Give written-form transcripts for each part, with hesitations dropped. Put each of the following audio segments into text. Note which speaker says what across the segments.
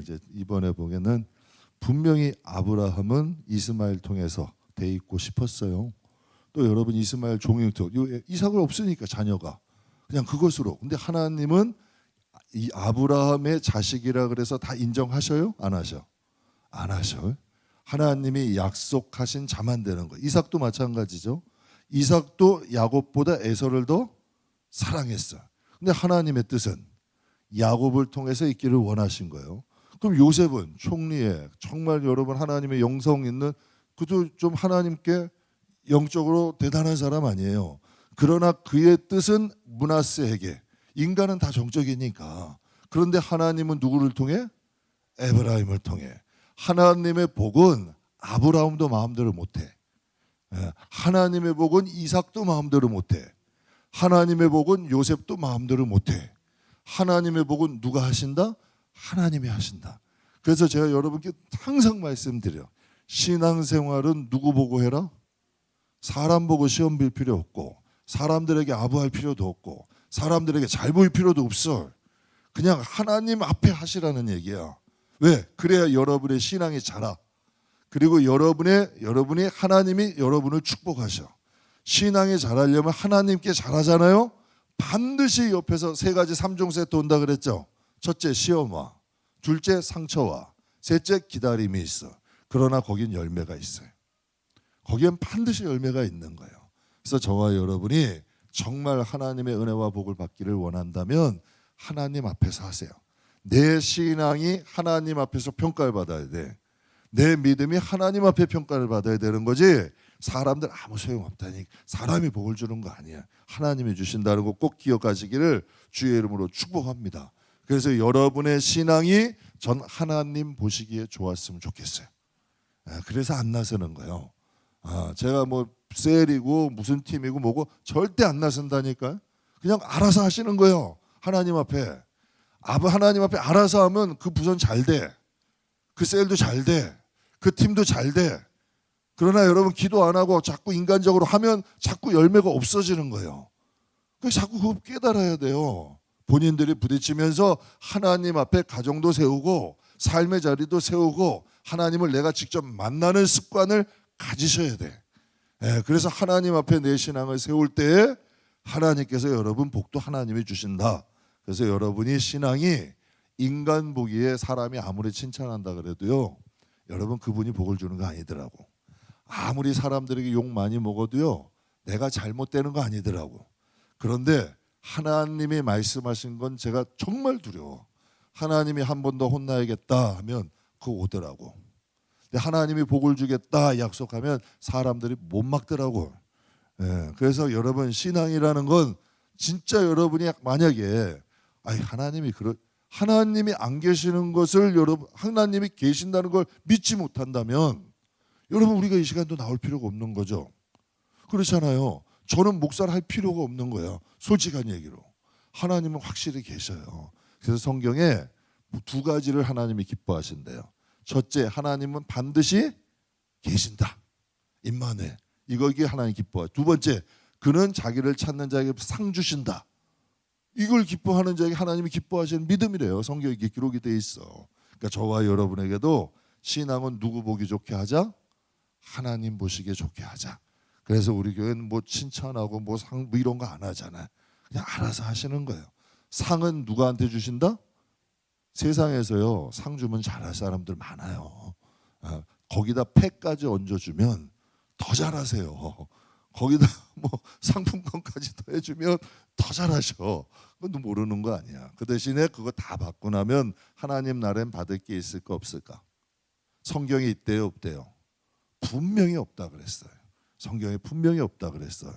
Speaker 1: 이제 이번에 보면은 분명히 아브라함은 이스마엘 통해서 돼 있고 싶었어요. 또 여러분 이스마엘 종용토 이삭을 없으니까 자녀가 그냥 그것으로. 근데 하나님은 이 아브라함의 자식이라 그래서 다 인정하셔요? 안 하셔? 안 하셔. 하나님이 약속하신 자만 되는 거예요. 이삭도 마찬가지죠. 이삭도 야곱보다 에서를 더 사랑했어요. 근데 하나님의 뜻은 야곱을 통해서 있기를 원하신 거예요. 그럼 요셉은 총리에 정말 여러분 하나님의 영성 있는 그도 좀 하나님께 영적으로 대단한 사람 아니에요. 그러나 그의 뜻은 므낫세에게. 인간은 다 정적이니까. 그런데 하나님은 누구를 통해? 에브라임을 통해. 하나님의 복은 아브라함도 마음대로 못해. 하나님의 복은 이삭도 마음대로 못해. 하나님의 복은 요셉도 마음대로 못해. 하나님의 복은 누가 하신다? 하나님이 하신다. 그래서 제가 여러분께 항상 말씀드려. 신앙생활은 누구 보고 해라? 사람 보고 시험 볼 필요 없고, 사람들에게 아부할 필요도 없고, 사람들에게 잘 보일 필요도 없어. 그냥 하나님 앞에 하시라는 얘기야. 왜? 그래야 여러분의 신앙이 자라. 그리고 여러분이 하나님이 여러분을 축복하셔. 신앙이 자라려면 하나님께 잘하잖아요. 반드시 옆에서 세 가지 3종 세트 온다 그랬죠. 첫째 시험와, 둘째 상처와, 셋째 기다림이 있어. 그러나 거긴 열매가 있어요. 거기엔 반드시 열매가 있는 거예요. 그래서 저와 여러분이 정말 하나님의 은혜와 복을 받기를 원한다면 하나님 앞에서 하세요. 내 신앙이 하나님 앞에서 평가를 받아야 돼. 내 믿음이 하나님 앞에 평가를 받아야 되는 거지. 사람들 아무 소용없다니. 사람이 복을 주는 거 아니야. 하나님이 주신다는 거 꼭 기억하시기를 주의 이름으로 축복합니다. 그래서 여러분의 신앙이 전 하나님 보시기에 좋았으면 좋겠어요. 그래서 안 나서는 거예요. 제가 뭐 셀이고 무슨 팀이고 뭐고 절대 안 나선다니까요. 그냥 알아서 하시는 거예요. 하나님 앞에. 하나님 앞에 알아서 하면 그 부선 잘 돼. 그 셀도 잘 돼. 그 팀도 잘 돼. 그러나 여러분 기도 안 하고 자꾸 인간적으로 하면 자꾸 열매가 없어지는 거예요. 그래서 자꾸 그거 깨달아야 돼요. 본인들이 부딪히면서 하나님 앞에 가정도 세우고 삶의 자리도 세우고 하나님을 내가 직접 만나는 습관을 가지셔야 돼. 그래서 하나님 앞에 내 신앙을 세울 때에 하나님께서 여러분 복도 하나님이 주신다. 그래서 여러분이 신앙이 인간 보기에 사람이 아무리 칭찬한다 그래도요. 여러분 그분이 복을 주는 거 아니더라고. 아무리 사람들에게 욕 많이 먹어도요. 내가 잘못되는 거 아니더라고. 그런데 하나님이 말씀하신 건 제가 정말 두려워. 하나님이 한 번 더 혼나야겠다 하면 그거 오더라고. 근데 하나님이 복을 주겠다 약속하면 사람들이 못 막더라고. 그래서 여러분 신앙이라는 건 진짜 여러분이 만약에 하나님이 안 계시는 것을 여러분 하나님이 계신다는 걸 믿지 못한다면 여러분 우리가 이 시간도 나올 필요가 없는 거죠. 그렇잖아요. 저는 목사를 할 필요가 없는 거예요. 솔직한 얘기로. 하나님은 확실히 계셔요. 그래서 성경에 두 가지를 하나님이 기뻐하신대요. 첫째, 하나님은 반드시 계신다. 임마누엘. 이게 하나님 기뻐해요. 두 번째, 그는 자기를 찾는 자에게 상 주신다. 이걸 기뻐하는 자에게 하나님이 기뻐하시는 믿음이래요. 성경에 기록이 돼 있어. 그러니까 저와 여러분에게도 신앙은 누구 보기 좋게 하자? 하나님 보시기에 좋게 하자. 그래서 우리 교회는 뭐 칭찬하고 뭐 상 뭐 이런 거 안 하잖아요. 그냥 알아서 하시는 거예요. 상은 누구한테 주신다? 세상에서요 상 주면 잘할 사람들 많아요. 거기다 패까지 얹어주면 더 잘하세요. 거기다 뭐 상품권까지 더 해주면 더 잘하셔. 그건 모르는 거 아니야. 그 대신에 그거 다 받고 나면 하나님 나라엔 받을 게 있을까 없을까? 성경에 있대요 없대요? 분명히 없다 그랬어요. 성경에 분명히 없다 그랬어요.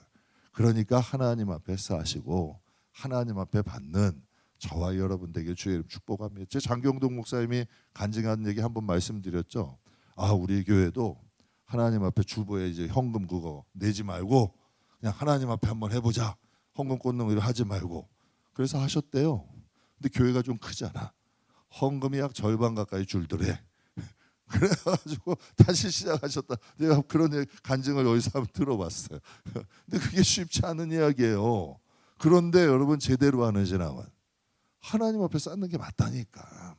Speaker 1: 그러니까 하나님 앞에서 하시고 하나님 앞에 받는 저와 여러분 되게 주의 이름 축복합니다. 제 장경동 목사님이 간증한 얘기 한번 말씀드렸죠. 우리 교회도 하나님 앞에 주보에 이제 헌금 그거 내지 말고 그냥 하나님 앞에 한번 해보자. 헌금 꽂는 거 하지 말고. 그래서 하셨대요. 근데 교회가 좀 크잖아. 헌금이 약 절반 가까이 줄더래. 그래가지고 다시 시작하셨다. 내가 그런 간증을 어디서 한번 들어봤어요. 근데 그게 쉽지 않은 이야기예요. 그런데 여러분 제대로 하는 신앙은 하나님 앞에 쌓는 게 맞다니까.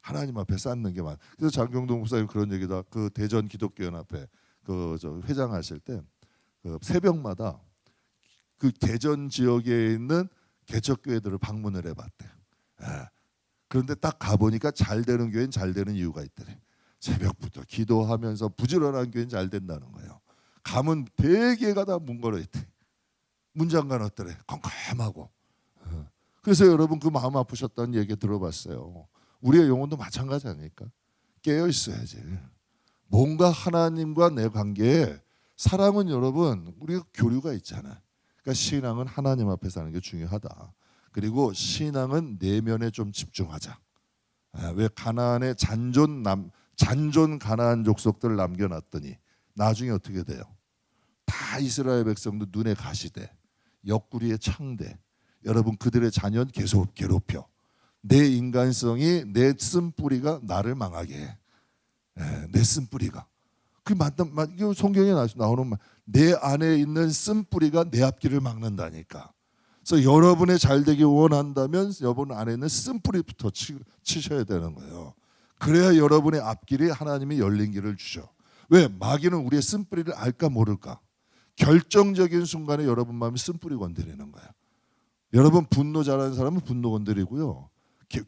Speaker 1: 하나님 앞에 쌓는 게 많아. 그래서 장경동 목사님 그런 얘기다. 그 대전 기독교연합회 저 회장하실 때 그 새벽마다 그 대전 지역에 있는 개척교회들을 방문을 해봤대. 예. 그런데 딱 가보니까 잘 되는 교회는 잘 되는 이유가 있더래. 새벽부터 기도하면서 부지런한 교회는 잘 된다는 거예요. 가면 대개가 다 문 걸어있대. 문장관 어떠래. 컴컴하고. 그래서 여러분 그 마음 아프셨다는 얘기 들어봤어요. 우리의 영혼도 마찬가지 아닙니까? 깨어 있어야지. 뭔가 하나님과 내 관계에 사람은 여러분 우리가 교류가 있잖아. 그러니까 신앙은 하나님 앞에 사는 게 중요하다. 그리고 신앙은 내면에 좀 집중하자. 왜 가나안의 잔존 가나안 족속들을 남겨놨더니 나중에 어떻게 돼요? 다 이스라엘 백성도 눈에 가시되 옆구리에 창대. 여러분 그들의 자녀는 계속 괴롭혀. 내 인간성이 내 쓴뿌리가 나를 망하게 해. 내 쓴뿌리가. 그 이거 성경에 나오는 말. 내 안에 있는 쓴뿌리가 내 앞길을 막는다니까. 그래서 여러분의 잘 되기 원한다면 여러분 안에 있는 쓴뿌리부터 치셔야 되는 거예요. 그래야 여러분의 앞길이 하나님이 열린 길을 주셔. 왜? 마귀는 우리의 쓴뿌리를 알까 모를까. 결정적인 순간에 여러분 마음이 쓴뿌리 건드리는 거예요. 여러분 분노 잘하는 사람은 분노 건드리고요.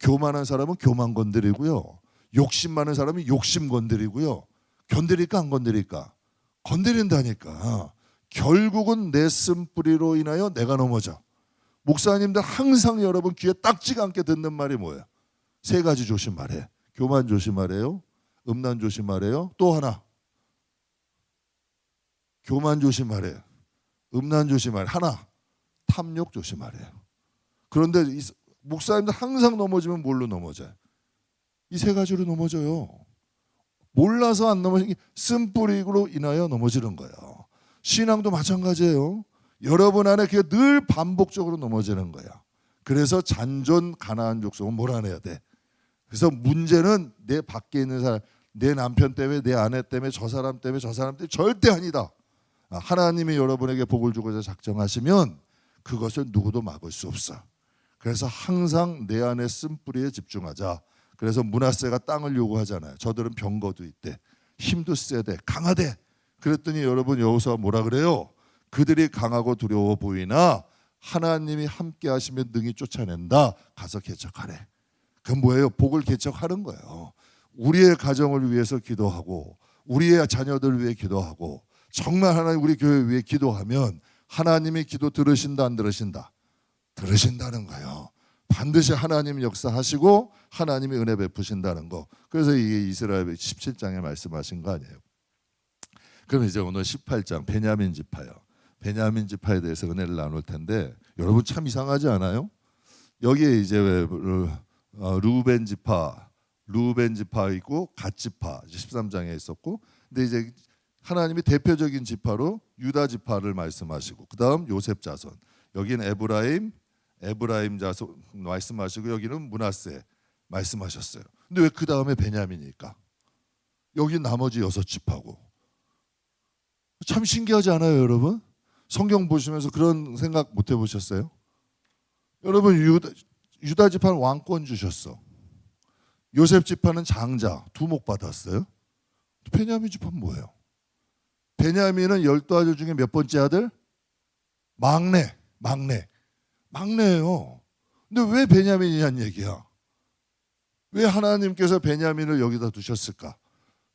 Speaker 1: 교만한 사람은 교만 건드리고요. 욕심 많은 사람은 욕심 건드리고요. 건드릴까 안 건드릴까? 건드린다니까. 결국은 내 쓴뿌리로 인하여 내가 넘어져. 목사님들 항상 여러분 귀에 딱지가 않게 듣는 말이 뭐예요? 세 가지 조심하래. 교만 조심하래요. 음란 조심하래요. 또 하나. 교만 조심하래. 음란 조심하래. 하나. 탐욕 조심하래요. 그런데 목사님들 항상 넘어지면 뭘로 넘어져요? 이 세 가지로 넘어져요. 몰라서 안 넘어지는 게 쓴뿌리로 인하여 넘어지는 거예요. 신앙도 마찬가지예요. 여러분 안에 그게 늘 반복적으로 넘어지는 거야. 그래서 잔존 가나안 족속은 몰아내야 돼. 그래서 문제는 내 밖에 있는 사람, 내 남편 때문에, 내 아내 때문에, 저 사람 때문에 절대 아니다. 하나님이 여러분에게 복을 주고자 작정하시면 그것을 누구도 막을 수 없어. 그래서 항상 내 안에 쓴뿌리에 집중하자. 그래서 므낫세가 땅을 요구하잖아요. 저들은 병거도 있대. 힘도 세대. 강하대. 그랬더니 여러분 여호수아 뭐라 그래요? 그들이 강하고 두려워 보이나 하나님이 함께 하시면 능히 쫓아낸다. 가서 개척하래. 그건 뭐예요? 복을 개척하는 거예요. 우리의 가정을 위해서 기도하고 우리의 자녀들을 위해 기도하고 정말 하나님 우리 교회 위해 기도하면 하나님이 기도 들으신다 안 들으신다? 들으신다는 거예요. 반드시 하나님 역사하시고 하나님이 은혜 베푸신다는 거. 그래서 이게 이스라엘 17장에 말씀하신 거 아니에요. 그럼 이제 오늘 18장 베냐민 지파요. 베냐민 지파에 대해서 은혜를 나눌 텐데 여러분 참 이상하지 않아요? 여기에 이제 루벤 지파 있고 갓 지파 13장에 있었고, 근데 이제 하나님이 대표적인 지파로 유다 지파를 말씀하시고, 그다음 요셉 자손, 여기는 에브라임 자손 말씀하시고, 여기는 므낫세 말씀하셨어요. 근데 왜 그 다음에 베냐민일까? 여기 나머지 6지파고. 참 신기하지 않아요, 여러분? 성경 보시면서 그런 생각 못 해보셨어요? 여러분 유다 지파는 왕권 주셨어. 요셉 지파는 장자 두목 받았어요. 베냐민 지파는 뭐예요? 베냐민은 12아들 중에 몇 번째 아들? 막내예요. 근데 왜 베냐민이냐는 얘기야. 왜 하나님께서 베냐민을 여기다 두셨을까?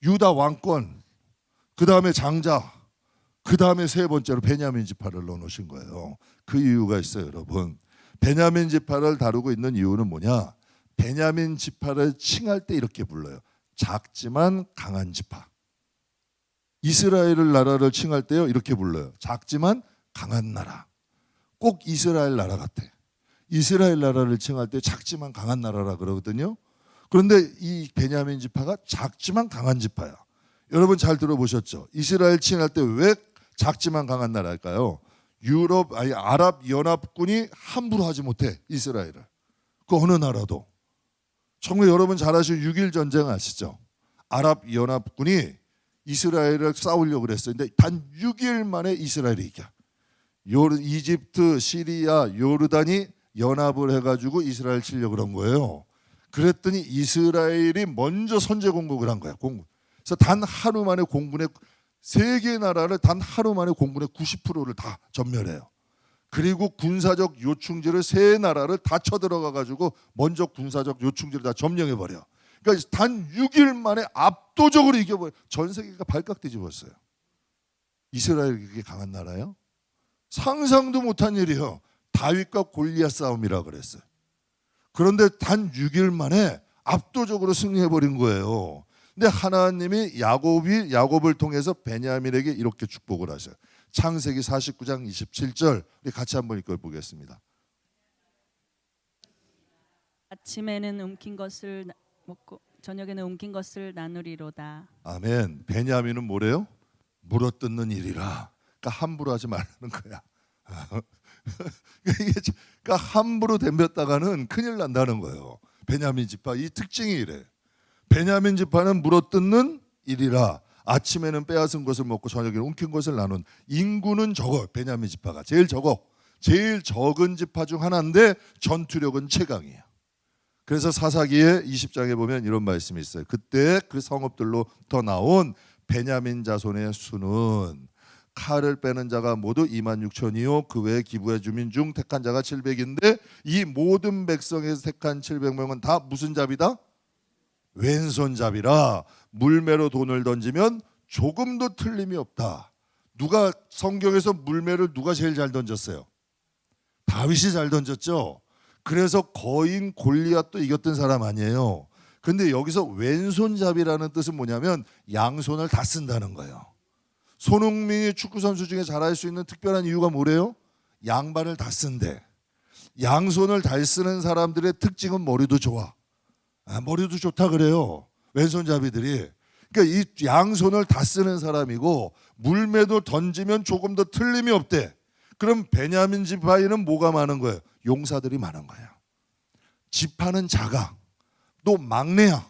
Speaker 1: 유다 왕권, 그 다음에 장자, 그 다음에 세 번째로 베냐민 지파를 넣어놓으신 거예요. 그 이유가 있어요, 여러분. 베냐민 지파를 다루고 있는 이유는 뭐냐? 베냐민 지파를 칭할 때 이렇게 불러요. 작지만 강한 지파. 이스라엘 나라를 칭할 때요 이렇게 불러요. 작지만 강한 나라. 꼭 이스라엘 나라 같아. 이스라엘 나라를 칭할 때 작지만 강한 나라라 그러거든요. 그런데 이 베냐민 지파가 작지만 강한 지파야. 여러분 잘 들어보셨죠? 이스라엘 칭할 때 왜 작지만 강한 나라일까요? 아랍 연합군이 함부로 하지 못해 이스라엘을. 그 어느 나라도. 정말 여러분 잘 아시는 6.1 전쟁 아시죠? 아랍 연합군이 이스라엘을 싸우려고 그랬어요. 근데 단 6일 만에 이스라엘이 이겨. 이집트, 시리아, 요르단이 연합을 해가지고 이스라엘 치려고 그런 거예요. 그랬더니 이스라엘이 먼저 선제 공격을 한 거야. 그래서 단 하루 만에 공군의 세 개 나라를 단 하루 만에 공군의 90%를 다 전멸해요. 그리고 군사적 요충지를 세 나라를 다 쳐들어가 가지고 먼저 군사적 요충지를 다 점령해 버려. 그러니까 단 6일 만에 압도적으로 이겨버려. 전 세계가 발칵 뒤집었어요. 이스라엘이 그게 강한 나라예요? 상상도 못한 일이요. 다윗과 골리앗 싸움이라 그랬어요. 그런데 단 6일 만에 압도적으로 승리해버린 거예요. 근데 하나님이 야곱을 통해서 베냐민에게 이렇게 축복을 하셔요. 창세기 49장 27절 우리 같이 한번 읽어보겠습니다.
Speaker 2: 아침에는 움킨 것을 먹고 저녁에는 움킨 것을 나누리로다.
Speaker 1: 아멘. 베냐민은 뭐래요? 물어뜯는 일이라. 그러니까 함부로 하지 말라는 거야. 그러니까 함부로 덤볐다가는 큰일 난다는 거예요. 베냐민 지파 이 특징이 이래. 베냐민 지파는 물어뜯는 일이라. 아침에는 빼앗은 것을 먹고 저녁에는 움킨 것을 나눈. 인구는 적어. 베냐민 지파가 제일 적어. 제일 적은 지파 중 하나인데 전투력은 최강이에요. 그래서 사사기에 20장에 보면 이런 말씀이 있어요. 그때 그 성읍들로부터 나온 베냐민 자손의 수는 칼을 빼는 자가 모두 26,000이요 그 외에 기부의 주민 중 택한 자가 700인데 이 모든 백성에서 택한 700명은 다 무슨 잡이다? 왼손잡이라. 물매로 돈을 던지면 조금도 틀림이 없다. 누가 성경에서 물매를 누가 제일 잘 던졌어요? 다윗이 잘 던졌죠. 그래서 거인 골리앗도 이겼던 사람 아니에요. 근데 여기서 왼손잡이라는 뜻은 뭐냐면 양손을 다 쓴다는 거예요. 손흥민이 축구선수 중에 잘할 수 있는 특별한 이유가 뭐래요? 양발을 다 쓴대. 양손을 잘 쓰는 사람들의 특징은 머리도 좋아. 머리도 좋다 그래요. 왼손잡이들이. 그러니까 이 양손을 다 쓰는 사람이고 물매도 던지면 조금 더 틀림이 없대. 그럼 베냐민 지파에는 뭐가 많은 거예요? 용사들이 많은 거예요. 지파는 작아. 또 막내야.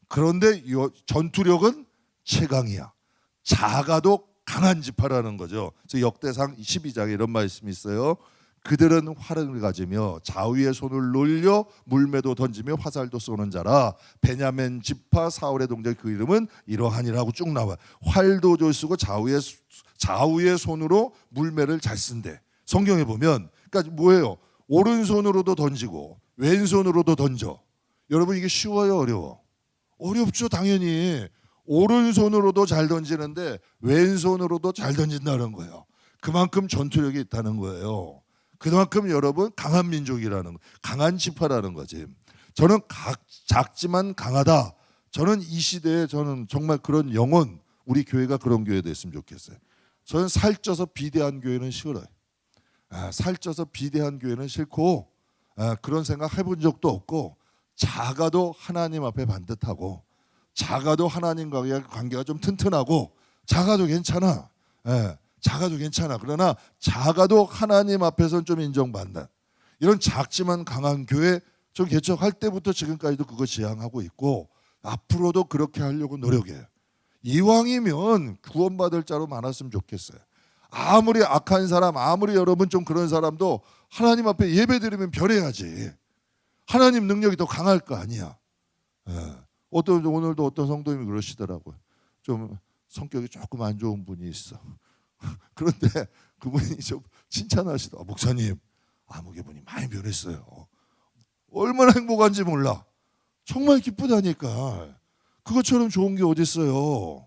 Speaker 1: 그런데 전투력은 최강이야. 작아도 강한 지파라는 거죠. 그래서 역대상 12장에 이런 말씀이 있어요. 그들은 활을 가지며 좌우의 손을 놀려 물매도 던지며 화살도 쏘는 자라. 베냐민 지파 사울의 동생 그 이름은 이러하니라고 쭉 나와. 활도 잘 쓰고 좌우의 손으로 물매를 잘 쓴대. 성경에 보면 그러니까 뭐예요? 오른손으로도 던지고 왼손으로도 던져. 여러분 이게 쉬워요, 어려워? 어렵죠, 당연히. 오른손으로도 잘 던지는데 왼손으로도 잘 던진다는 거예요. 그만큼 전투력이 있다는 거예요. 그만큼 여러분 강한 민족이라는 거, 강한 지파라는 거지. 저는 작지만 강하다. 저는 이 시대에 저는 정말 그런 영혼, 우리 교회가 그런 교회 됐으면 좋겠어요. 저는 살쪄서 비대한 교회는 싫어요. 살쪄서 비대한 교회는 싫고 그런 생각 해본 적도 없고 작아도 하나님 앞에 반듯하고 작아도 하나님과의 관계가 좀 튼튼하고 작아도 괜찮아. 작아도 괜찮아. 그러나 작아도 하나님 앞에서는 좀 인정받는 이런 작지만 강한 교회 좀 개척할 때부터 지금까지도 그거 지향하고 있고 앞으로도 그렇게 하려고 노력해요. 이왕이면 구원받을 자로 많았으면 좋겠어요. 아무리 악한 사람, 아무리 여러분 좀 그런 사람도 하나님 앞에 예배드리면 변해야지. 하나님 능력이 더 강할 거 아니야. 오늘도 어떤 성도님이 그러시더라고요. 좀 성격이 조금 안 좋은 분이 있어. 그런데 그분이 좀 칭찬하시더라고요. 목사님, 아무개분이 많이 변했어요. 얼마나 행복한지 몰라. 정말 기쁘다니까. 그것처럼 좋은 게 어디 있어요.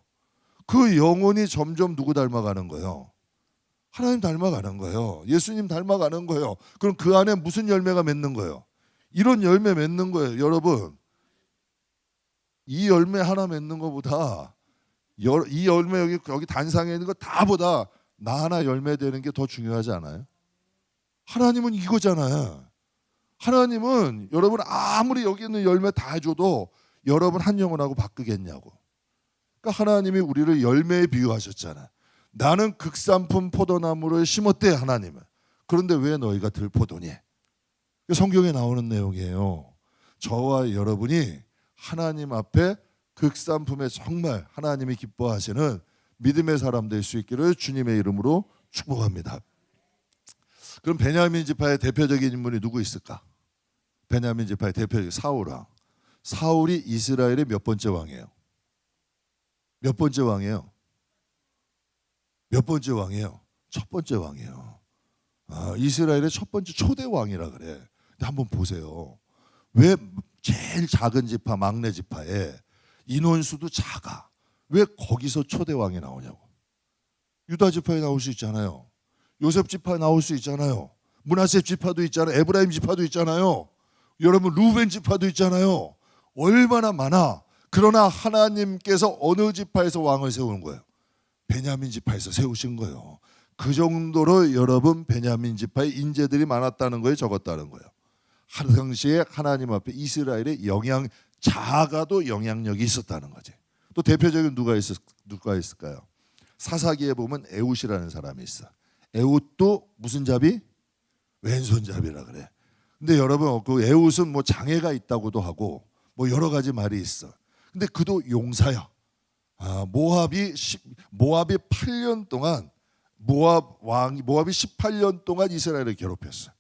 Speaker 1: 그 영혼이 점점 누구 닮아가는 거예요? 하나님 닮아가는 거예요. 예수님 닮아가는 거예요. 그럼 그 안에 무슨 열매가 맺는 거예요? 이런 열매 맺는 거예요. 여러분, 이 열매 하나 맺는 것보다 이 열매 여기 단상에 있는 거 다보다 나 하나 열매 되는 게 더 중요하지 않아요? 하나님은 이거잖아요. 하나님은 여러분 아무리 여기 있는 열매 다 줘도 여러분 한 영혼하고 바꾸겠냐고. 그러니까 하나님이 우리를 열매에 비유하셨잖아요. 나는 극산품 포도나무를 심었대 하나님은. 그런데 왜 너희가 들포도니? 성경에 나오는 내용이에요. 저와 여러분이 하나님 앞에 극산품에 정말 하나님이 기뻐하시는 믿음의 사람 될 수 있기를 주님의 이름으로 축복합니다. 그럼 베냐민 지파의 대표적인 인물이 누구 있을까? 베냐민 지파의 대표적인 사울왕. 사울이 이스라엘의 몇 번째 왕이에요? 몇 번째 왕이에요? 몇 번째 왕이에요? 첫 번째 왕이에요. 이스라엘의 첫 번째 초대 왕이라 그래. 근데 한번 보세요. 왜 제일 작은 지파, 막내 지파에 인원수도 작아? 왜 거기서 초대 왕이 나오냐고. 유다 지파에 나올 수 있잖아요. 요셉 지파 나올 수 있잖아요. 므낫세 지파도 있잖아요. 에브라임 지파도 있잖아요. 여러분 루벤 지파도 있잖아요. 얼마나 많아. 그러나 하나님께서 어느 지파에서 왕을 세우는 거예요? 베냐민 지파에서 세우신 거예요. 그 정도로 여러분 베냐민 지파에 인재들이 많았다는 거에 적었다는 거예요. 그 당시에 하나님 앞에 이스라엘의 작아도 영향력이 있었다는 거지. 또 대표적인 누가 있을까요? 사사기에 보면 에웃이라는 사람이 있어. 에웃도 무슨 잡이? 왼손잡이라 그래. 근데 여러분 그 에웃은 뭐 장애가 있다고도 하고 뭐 여러 가지 말이 있어. 근데 그도 용사야. 모압이 8년 동안 모압이 18년 동안 이스라엘을 괴롭혔어.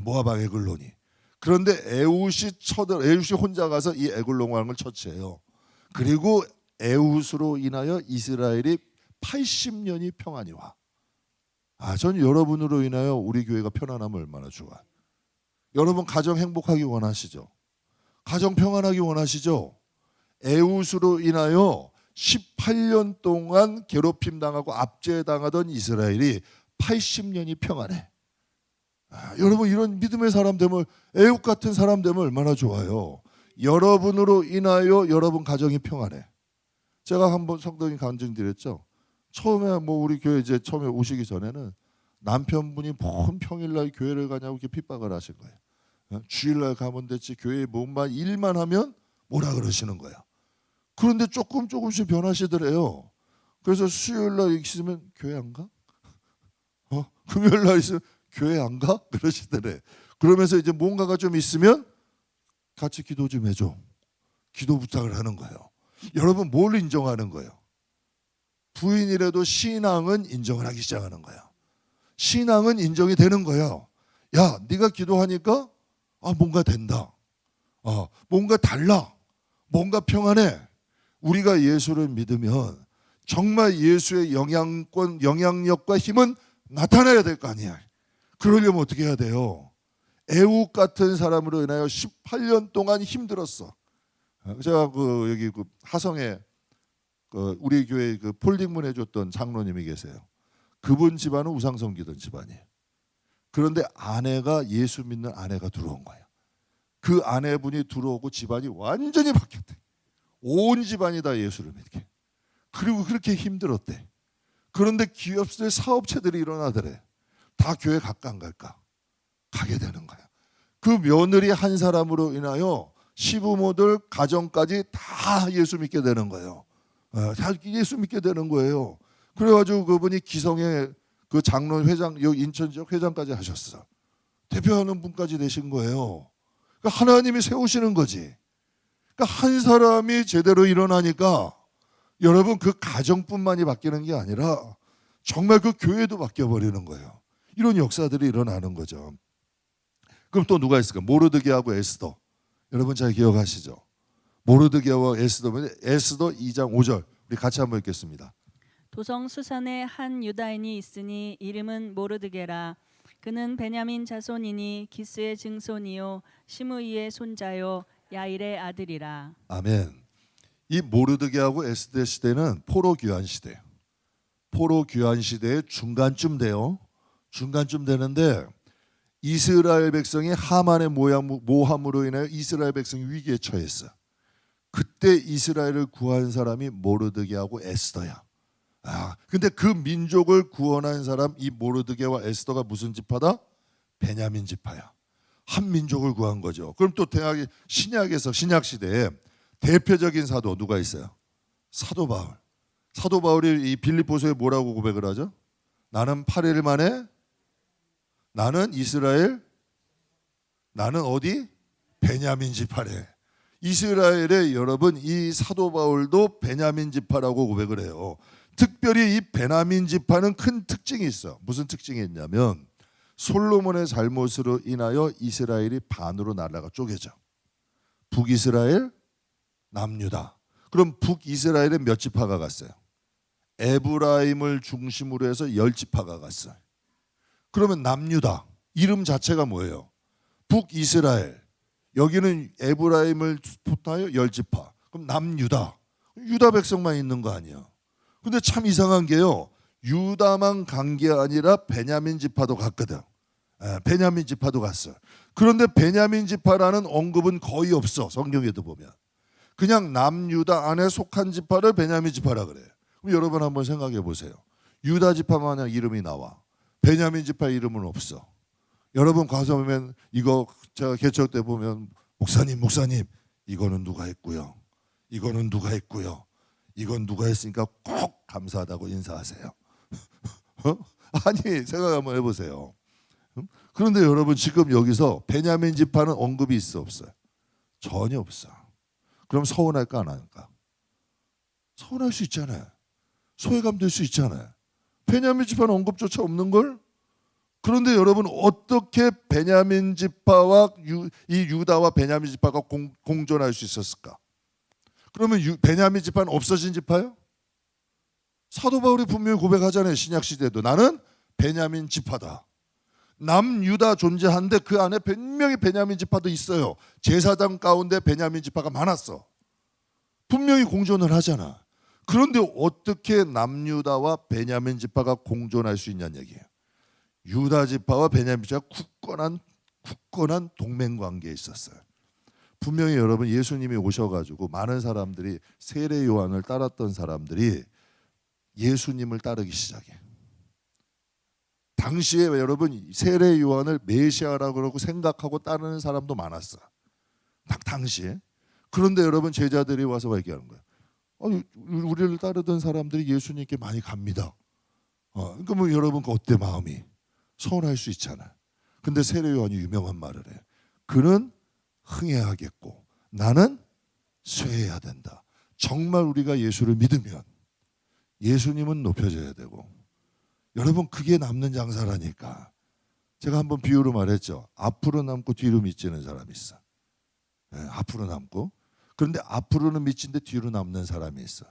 Speaker 1: 모압 왕 에글론이. 그런데 에웃이 혼자 가서 이 에글론 왕을 처치해요. 그리고 에웃으로 인하여 이스라엘이 80년이 평안이 와. 전 여러분으로 인하여 우리 교회가 편안하면 얼마나 좋아. 여러분 가정 행복하기 원하시죠? 가정 평안하기 원하시죠? 에웃으로 인하여 18년 동안 괴롭힘 당하고 압제당하던 이스라엘이 80년이 평안해. 여러분 이런 믿음의 사람 되면, 에웃 같은 사람 되면 얼마나 좋아요. 여러분으로 인하여 여러분 가정이 평안해. 제가 한번 성도님 간증드렸죠. 처음에 우리 교회 이제 처음에 오시기 전에는 남편분이 뭔 평일날 교회를 가냐고 이렇게 핍박을 하신 거예요. 주일날 가면 됐지 교회에 뭔만 일만 하면 뭐라 그러시는 거예요. 그런데 조금씩 변하시더래요. 그래서 수요일날 있으면 교회 안 가? 금요일날 있으면 교회 안 가? 그러시더래. 그러면서 이제 뭔가가 좀 있으면 같이 기도 좀 해줘. 기도 부탁을 하는 거예요. 여러분 뭘 인정하는 거예요? 부인이라도 신앙은 인정을 하기 시작하는 거예요. 신앙은 인정이 되는 거예요. 야, 네가 기도하니까 뭔가 된다. 뭔가 달라. 뭔가 평안해. 우리가 예수를 믿으면 정말 예수의 영향력과 힘은 나타나야 될 거 아니야. 그러려면 어떻게 해야 돼요? 에웃 같은 사람으로 인하여 18년 동안 힘들었어. 제가 여기 하성에 우리 교회 폴딩문 해줬던 장로님이 계세요. 그분 집안은 우상 섬기던 집안이에요. 그런데 아내가 예수 믿는 아내가 들어온 거예요. 그 아내분이 들어오고 집안이 완전히 바뀌었대. 온 집안이 다 예수를 믿게. 그리고 그렇게 힘들었대. 그런데 기업들 사업체들이 일어나더래. 다 교회 갈까 안 갈까? 가게 되는 거야. 그 며느리 한 사람으로 인하여 시부모들 가정까지 다 예수 믿게 되는 거예요. 다 예수 믿게 되는 거예요. 그래가지고 그분이 기성의 그 장로 회장, 여기 인천 지역 회장까지 하셨어. 대표하는 분까지 되신 거예요. 그러니까 하나님이 세우시는 거지. 그러니까 한 사람이 제대로 일어나니까 여러분 그 가정뿐만이 바뀌는 게 아니라 정말 그 교회도 바뀌어 버리는 거예요. 이런 역사들이 일어나는 거죠. 그럼 또 누가 있을까? 모르드게하고 에스더. 여러분 잘 기억하시죠? 모르드게와 에스더면 에스더 2장 5절. 우리 같이 한번 읽겠습니다.
Speaker 2: 도성 수산에 한 유다인이 있으니 이름은 모르드게라. 그는 베냐민 자손이니 기스의 증손이요 시므이의 손자요 야일의 아들이라.
Speaker 1: 아멘. 이 모르드게하고 에스더 시대는 포로 귀환 시대예요. 포로 귀환 시대의 중간쯤 돼요. 중간쯤 되는데 이스라엘 백성이 하만의 모함으로 인하여 이스라엘 백성이 위기에 처했어. 그때 이스라엘을 구한 사람이 모르드게하고 에스더야. 근데 그 민족을 구원한 사람 이 모르드게와 에스더가 무슨 지파다? 베냐민 지파야. 한 민족을 구한 거죠. 그럼 또 신약에서 신약 시대에 대표적인 사도 누가 있어요? 사도 바울. 사도 바울이 이 빌립보서에 뭐라고 고백을 하죠? 나는 8일 만에 나는 이스라엘, 나는 어디? 베냐민 지파래. 이스라엘의 여러분 이 사도 바울도 베냐민 지파라고 고백을 해요. 특별히 이 베냐민 지파는 큰 특징이 있어. 무슨 특징이 있냐면 솔로몬의 잘못으로 인하여 이스라엘이 반으로 나라가 쪼개져. 북이스라엘, 남유다. 그럼 북이스라엘에 몇 지파가 갔어요? 에브라임을 중심으로 해서 10지파가 갔어요. 그러면 남유다 이름 자체가 뭐예요? 북이스라엘. 여기는 에브라임을 부터하여 10지파. 그럼 남유다. 유다 백성만 있는 거 아니에요. 근데 참 이상한 게요. 유다만 간 게 아니라 베냐민 지파도 갔거든. 베냐민 지파도 갔어. 그런데 베냐민 지파라는 언급은 거의 없어. 성경에도 보면. 그냥 남유다 안에 속한 지파를 베냐민 지파라 그래요. 그럼 여러분 한번 생각해 보세요. 유다 지파만 이름이 나와. 베냐민 지파 이름은 없어. 여러분 가서 보면 이거 제가 개척 때 보면 목사님 이거는 누가 했고요. 이거는 누가 했고요. 이건 누가 했으니까 꼭 감사하다고 인사하세요. 아니 생각 한번 해보세요. 그런데 여러분 지금 여기서 베냐민 지파는 언급이 있어 없어요? 전혀 없어. 그럼 서운할까 안 할까? 서운할 수 있잖아요. 소외감 될 수 있잖아요. 베냐민 지파는 언급조차 없는 걸? 그런데 여러분 어떻게 베냐민 지파와 이 유다와 베냐민 지파가 공존할 수 있었을까? 그러면 베냐민 지파는 없어진 지파요? 사도 바울이 분명히 고백하잖아요. 신약 시대에도 나는 베냐민 지파다. 남유다 존재한데 그 안에 분명히 베냐민 지파도 있어요. 제사장 가운데 베냐민 지파가 많았어. 분명히 공존을 하잖아. 그런데 어떻게 남유다와 베냐민 지파가 공존할 수 있냐는 얘기예요. 유다 지파와 베냐민 지파가 굳건한 동맹 관계에 있었어요. 분명히 여러분 예수님이 오셔가지고 많은 사람들이 세례 요한을 따랐던 사람들이 예수님을 따르기 시작해. 당시에 여러분 세례 요한을 메시아라고 그러고 생각하고 따르는 사람도 많았어. 당시에. 그런데 여러분 제자들이 와서 얘기하는 거예요. 아니, 우리를 따르던 사람들이 예수님께 많이 갑니다. 그러니까 뭐 여러분 그 어때 마음이? 서운할 수 있잖아. 근데 세례 요한이 유명한 말을 해. 그는 흥해야겠고 나는 쇠해야 된다. 정말 우리가 예수를 믿으면 예수님은 높여져야 되고 여러분 그게 남는 장사라니까. 제가 한번 비유로 말했죠. 앞으로 남고 뒤로 미치는 사람이 있어. 앞으로 남고 그런데 앞으로는 미친데 뒤로 남는 사람이 있어.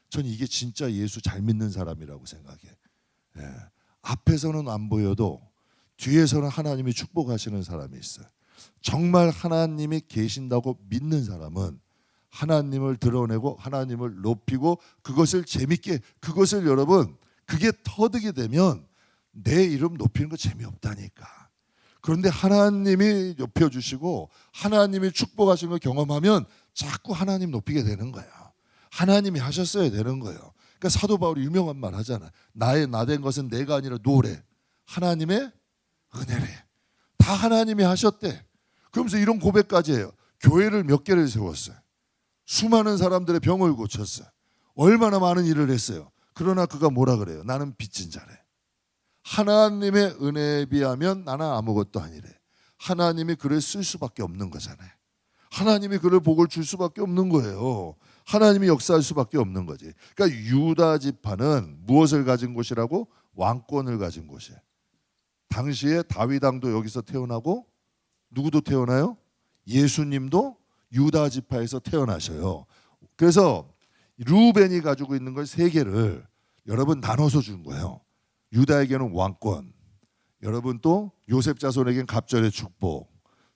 Speaker 1: 전 이게 진짜 예수 잘 믿는 사람이라고 생각해. 앞에서는 안 보여도 뒤에서는 하나님이 축복하시는 사람이 있어요. 정말 하나님이 계신다고 믿는 사람은 하나님을 드러내고 하나님을 높이고 그것을 재밌게 그것을 여러분 그게 터득이 되면 내 이름 높이는 거 재미없다니까. 그런데 하나님이 높여주시고 하나님이 축복하시는 걸 경험하면 자꾸 하나님 높이게 되는 거예요. 하나님이 하셨어야 되는 거예요. 그러니까 사도 바울이 유명한 말 하잖아. 나의 나된 것은 내가 아니라 노래. 하나님의 은혜래. 다 하나님이 하셨대. 그러면서 이런 고백까지 해요. 교회를 몇 개를 세웠어요. 수많은 사람들의 병을 고쳤어요. 얼마나 많은 일을 했어요. 그러나 그가 뭐라 그래요? 나는 빚진 자래. 하나님의 은혜에 비하면 나는 아무것도 아니래. 하나님이 그를 쓸 수밖에 없는 거잖아요. 하나님이 그를 복을 줄 수밖에 없는 거예요. 하나님이 역사할 수밖에 없는 거지. 그러니까 유다 지파는 무엇을 가진 곳이라고? 왕권을 가진 곳이에요. 당시에 다윗 왕도 여기서 태어나고 누구도 태어나요? 예수님도 유다 지파에서 태어나셔요. 그래서 루벤이 가지고 있는 걸 세 개를 여러분 나눠서 준 거예요. 유다에게는 왕권, 여러분 또 요셉 자손에게는 갑절의 축복,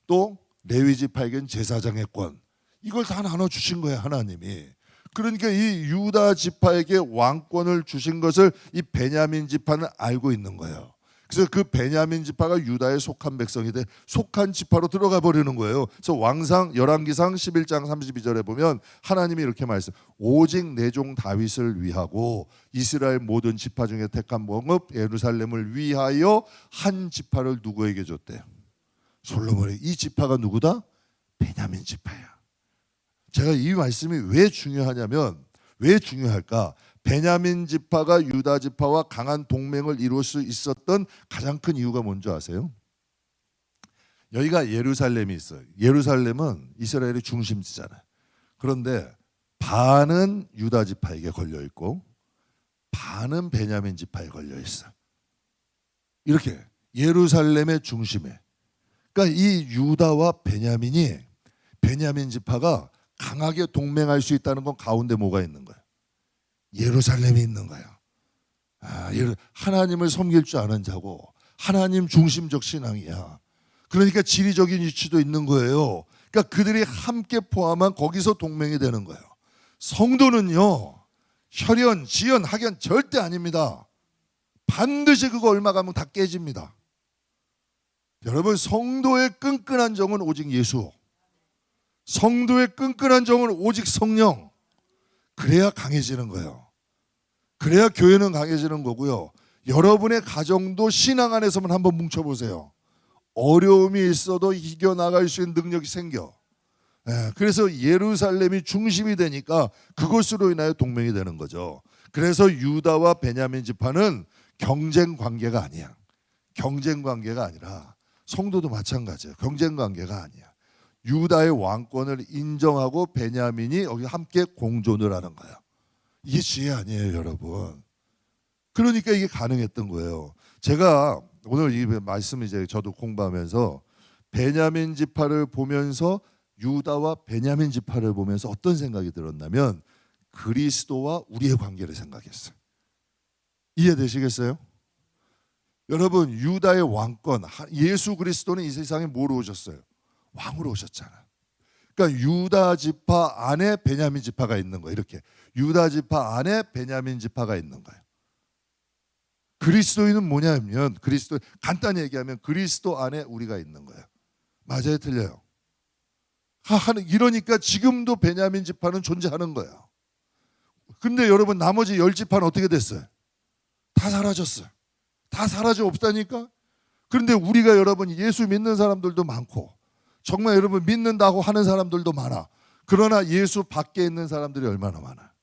Speaker 1: 또 레위 지파에게는 제사장의 권. 이걸 다 나눠 주신 거예요, 하나님이. 그러니까 이 유다 지파에게 왕권을 주신 것을 이 베냐민 지파는 알고 있는 거예요. 그래서 그 베냐민 지파가 유다에 속한 백성이 돼 속한 지파로 들어가 버리는 거예요. 그래서 왕상 열왕기상 11장 32절에 보면 하나님이 이렇게 말씀. 오직 내 종 다윗을 위하고 이스라엘 모든 지파 중에 택한 목읍 예루살렘을 위하여 한 지파를 누구에게 줬대요? 솔로몬에게. 이 지파가 누구다? 베냐민 지파야. 제가 이 말씀이 왜 중요하냐면 왜 중요할까? 베냐민 지파가 유다 지파와 강한 동맹을 이룰 수 있었던 가장 큰 이유가 뭔지 아세요? 여기가 예루살렘이 있어요. 예루살렘은 이스라엘의 중심지잖아요. 그런데 반은 유다 지파에게 걸려 있고 반은 베냐민 지파에 걸려 있어요. 이렇게 예루살렘의 중심에. 그러니까 이 유다와 베냐민 지파가 강하게 동맹할 수 있다는 건 가운데 뭐가 있는 거예요? 예루살렘이 있는 거예요. 하나님을 섬길 줄 아는 자고 하나님 중심적 신앙이야. 그러니까 지리적인 위치도 있는 거예요. 그러니까 그들이 함께 포함한 거기서 동맹이 되는 거예요. 성도는요, 혈연, 지연, 학연 절대 아닙니다. 반드시 그거 얼마 가면 다 깨집니다. 여러분, 성도의 끈끈한 정은 오직 예수, 성도의 끈끈한 정은 오직 성령. 그래야 강해지는 거예요. 그래야 교회는 강해지는 거고요. 여러분의 가정도 신앙 안에서만 한번 뭉쳐보세요. 어려움이 있어도 이겨나갈 수 있는 능력이 생겨. 그래서 예루살렘이 중심이 되니까 그것으로 인하여 동맹이 되는 거죠. 그래서 유다와 베냐민 지파는 경쟁 관계가 아니야. 경쟁 관계가 아니라 성도도 마찬가지예요. 경쟁 관계가 아니야. 유다의 왕권을 인정하고 베냐민이 여기 함께 공존을 하는 거예요. 이게 지혜 아니에요, 여러분. 그러니까 이게 가능했던 거예요. 제가 오늘 이 말씀 이제 저도 공부하면서 베냐민 지파를 보면서 유다와 베냐민 지파를 보면서 어떤 생각이 들었냐면 그리스도와 우리의 관계를 생각했어요. 이해되시겠어요? 여러분, 유다의 왕권, 예수 그리스도는 이 세상에 뭐로 오셨어요? 왕으로 오셨잖아. 그러니까 유다 지파 안에 베냐민 지파가 있는 거예요. 이렇게 유다 지파 안에 베냐민 지파가 있는 거예요. 그리스도인은 뭐냐면 그리스도, 간단히 얘기하면 그리스도 안에 우리가 있는 거예요. 맞아요, 틀려요? 이러니까 지금도 베냐민 지파는 존재하는 거예요. 근데 여러분, 나머지 10지파는 어떻게 됐어요? 다 사라졌어요. 다 사라져 없다니까. 그런데 우리가 여러분 예수 믿는 사람들도 많고 정말 여러분 믿는다고 하는 사람들도 많아. 그러나 예수 밖에 있는 사람들이 얼마나 많아.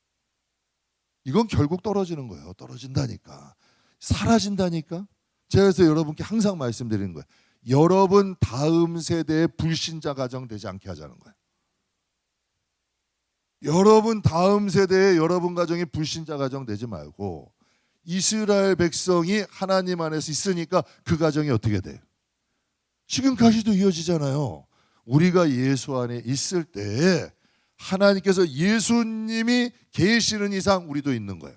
Speaker 1: 이건 결국 떨어지는 거예요. 떨어진다니까. 사라진다니까. 제가 그래서 여러분께 항상 말씀드리는 거예요. 여러분 다음 세대의 불신자 가정 되지 않게 하자는 거예요. 여러분 다음 세대의 여러분 가정이 불신자 가정 되지 말고 이스라엘 백성이 하나님 안에서 있으니까 그 가정이 어떻게 돼요? 지금까지도 이어지잖아요. 우리가 예수 안에 있을 때에 하나님께서 예수님이 계시는 이상 우리도 있는 거예요.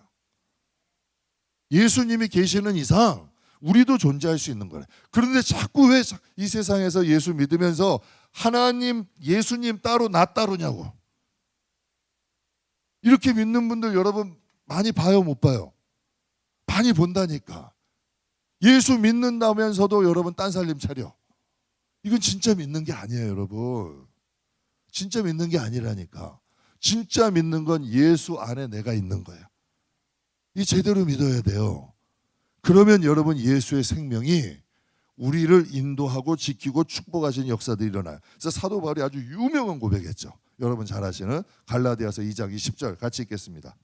Speaker 1: 예수님이 계시는 이상 우리도 존재할 수 있는 거예요. 그런데 자꾸 왜 이 세상에서 예수 믿으면서 하나님, 예수님 따로 나 따로냐고. 이렇게 믿는 분들 여러분 많이 봐요, 못 봐요? 많이 본다니까. 예수 믿는다면서도 여러분 딴살림 차려. 이건 진짜 믿는 게 아니에요, 여러분. 진짜 믿는 게 아니라니까. 진짜 믿는 건 예수 안에 내가 있는 거예요. 이 제대로 믿어야 돼요. 그러면 여러분 예수의 생명이 우리를 인도하고 지키고 축복하시는 역사들이 일어나요. 그래서 사도 바울이 아주 유명한 고백했죠. 여러분 잘 아시는 갈라디아서 2장 20절 같이 읽겠습니다.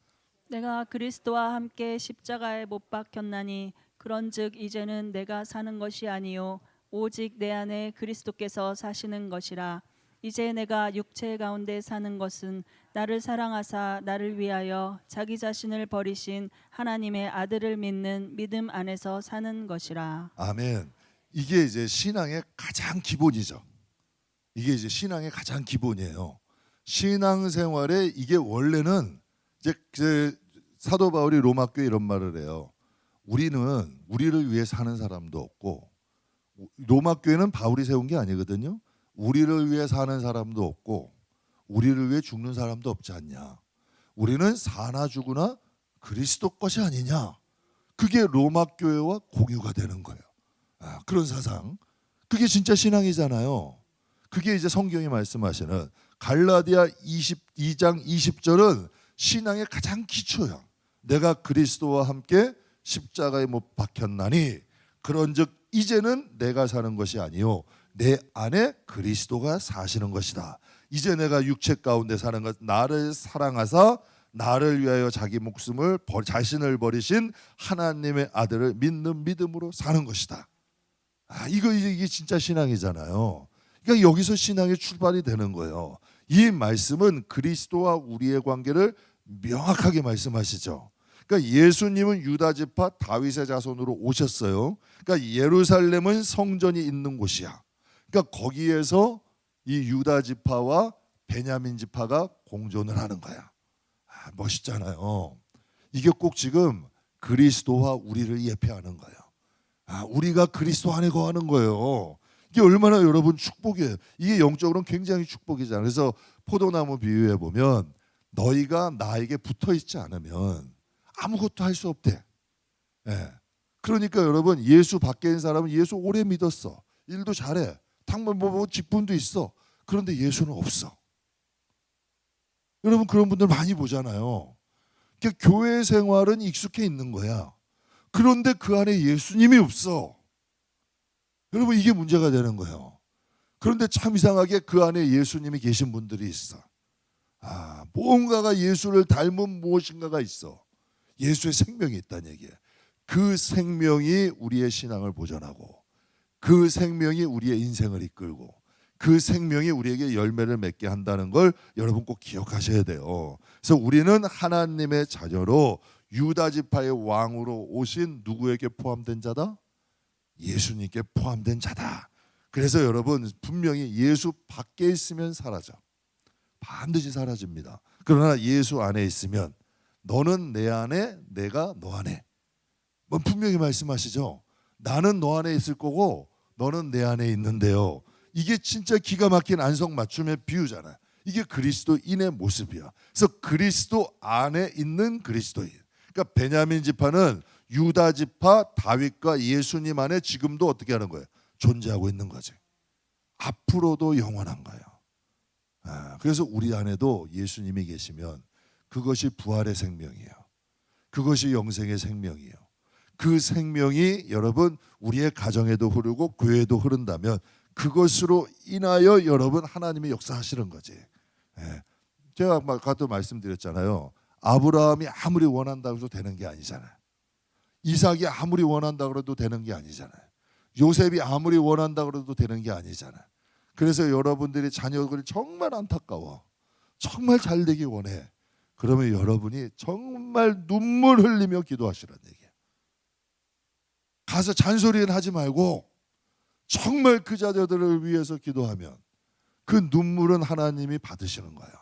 Speaker 2: 내가 그리스도와 함께 십자가에 못 박혔나니 그런즉 이제는 내가 사는 것이 아니요 오직 내 안에 그리스도께서 사시는 것이라. 이제 내가 육체 가운데 사는 것은 나를 사랑하사 나를 위하여 자기 자신을 버리신 하나님의 아들을 믿는 믿음 안에서 사는 것이라.
Speaker 1: 아멘. 이게 이제 신앙의 가장 기본이죠. 이게 이제 신앙의 가장 기본이에요. 신앙생활에 이게 원래는 이제 사도 바울이 로마 교회 이런 말을 해요. 우리는 우리를 위해 사는 사람도 없고, 로마 교회는 바울이 세운 게 아니거든요. 우리를 위해 사는 사람도 없고 우리를 위해 죽는 사람도 없지 않냐. 우리는 사나 죽으나 그리스도 것이 아니냐. 그게 로마 교회와 공유가 되는 거예요. 그런 사상. 그게 진짜 신앙이잖아요. 그게 이제 성경이 말씀하시는 갈라디아 22장 20절은 신앙의 가장 기초야. 내가 그리스도와 함께 십자가에 못 박혔나니 그런즉 이제는 내가 사는 것이 아니요 내 안에 그리스도가 사시는 것이다. 이제 내가 육체 가운데 사는 것, 나를 사랑하사 나를 위하여 자기 목숨을 자신을 버리신 하나님의 아들을 믿는 믿음으로 사는 것이다. 이게 진짜 신앙이잖아요. 그러니까 여기서 신앙의 출발이 되는 거예요. 이 말씀은 그리스도와 우리의 관계를 명확하게 말씀하시죠. 그러니까 예수님은 유다 지파 다윗의 자손으로 오셨어요. 그러니까 예루살렘은 성전이 있는 곳이야. 그러니까 거기에서 이 유다 지파와 베냐민 지파가 공존을 하는 거야. 멋있잖아요. 이게 꼭 지금 그리스도와 우리를 예표하는 거예요. 우리가 그리스도 안에 거하는 거예요. 이게 얼마나 여러분 축복이에요. 이게 영적으로는 굉장히 축복이잖아요. 그래서 포도나무 비유해 보면 너희가 나에게 붙어 있지 않으면 아무것도 할 수 없대. 예. 그러니까 여러분 예수 밖에 있는 사람은 예수 오래 믿었어. 일도 잘해. 당분 뭐 직분도 있어. 그런데 예수는 없어. 여러분 그런 분들 많이 보잖아요. 그러니까 교회 생활은 익숙해 있는 거야. 그런데 그 안에 예수님이 없어. 여러분 이게 문제가 되는 거예요. 그런데 참 이상하게 그 안에 예수님이 계신 분들이 있어. 뭔가가 예수를 닮은 무엇인가가 있어. 예수의 생명이 있다는 얘기예요. 그 생명이 우리의 신앙을 보존하고 그 생명이 우리의 인생을 이끌고 그 생명이 우리에게 열매를 맺게 한다는 걸 여러분 꼭 기억하셔야 돼요. 그래서 우리는 하나님의 자녀로 유다 지파의 왕으로 오신 누구에게 포함된 자다? 예수님께 포함된 자다. 그래서 여러분 분명히 예수 밖에 있으면 사라져. 반드시 사라집니다. 그러나 예수 안에 있으면 너는 내 안에 내가 너 안에. 분명히 말씀하시죠. 나는 너 안에 있을 거고 너는 내 안에 있는데요. 이게 진짜 기가 막힌 안성맞춤의 비유잖아요. 이게 그리스도인의 모습이야. 그래서 그리스도 안에 있는 그리스도인. 그러니까 베냐민 지파는 유다 지파 다윗과 예수님 안에 지금도 어떻게 하는 거예요? 존재하고 있는 거지. 앞으로도 영원한 거예요. 그래서 우리 안에도 예수님이 계시면 그것이 부활의 생명이에요. 그것이 영생의 생명이에요. 그 생명이 여러분 우리의 가정에도 흐르고 교회에도 흐른다면 그것으로 인하여 여러분 하나님이 역사하시는 거지. 제가 아까도 말씀드렸잖아요. 아브라함이 아무리 원한다고 해도 되는 게 아니잖아요. 이삭이 아무리 원한다고 해도 되는 게 아니잖아요. 요셉이 아무리 원한다고 해도 되는 게 아니잖아요. 그래서 여러분들이 자녀들이 정말 안타까워. 정말 잘 되기 원해. 그러면 여러분이 정말 눈물 흘리며 기도하시라는 얘기예요. 가서 잔소리는 하지 말고 정말 그 자녀들을 위해서 기도하면 그 눈물은 하나님이 받으시는 거예요.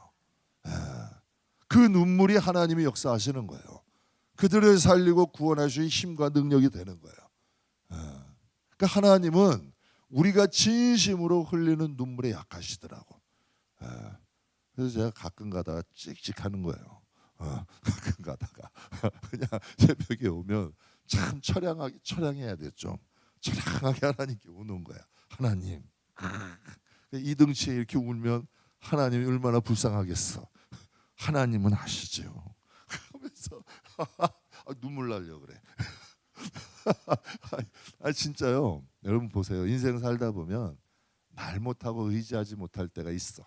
Speaker 1: 그 눈물이 하나님이 역사하시는 거예요. 그들을 살리고 구원하실 힘과 능력이 되는 거예요. 그러니까 하나님은 우리가 진심으로 흘리는 눈물에 약하시더라고. 그래서 제가 가끔 가다가 찍찍하는 거예요. 가끔 가다가 그냥 새벽에 오면 참 처량해야 돼. 좀 처량하게 하나님께 우는 거야. 하나님 이등치에 이렇게 울면 하나님이 얼마나 불쌍하겠어. 하나님은 아시죠. 그러면서 눈물 나려고 그래. 진짜요. 여러분 보세요. 인생 살다 보면 말 못하고 의지하지 못할 때가 있어.